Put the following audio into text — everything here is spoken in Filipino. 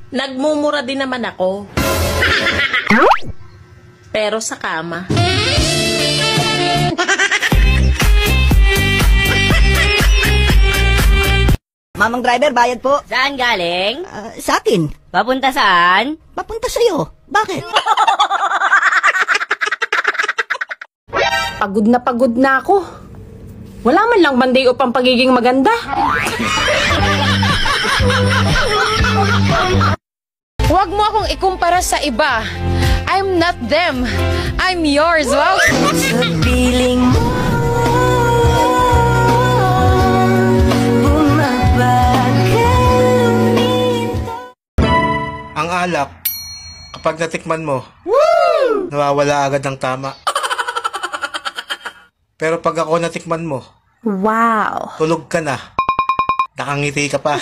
Nagmumura din naman ako. Pero sa kama. Mamang driver, bayad po. Saan galing? Sa akin. Papunta saan? Papunta sa'yo. Bakit? Pagod na ako. Wala man lang banday upang pagiging maganda. Huwag mo akong ikumpara sa iba. I'm not them. I'm yours. Wow. Sa piling mo, ang alak, kapag natikman mo, nawawala agad ng tama. Pero pag ako natikman mo, Wow. tulog ka na. Nakangiti ka pa.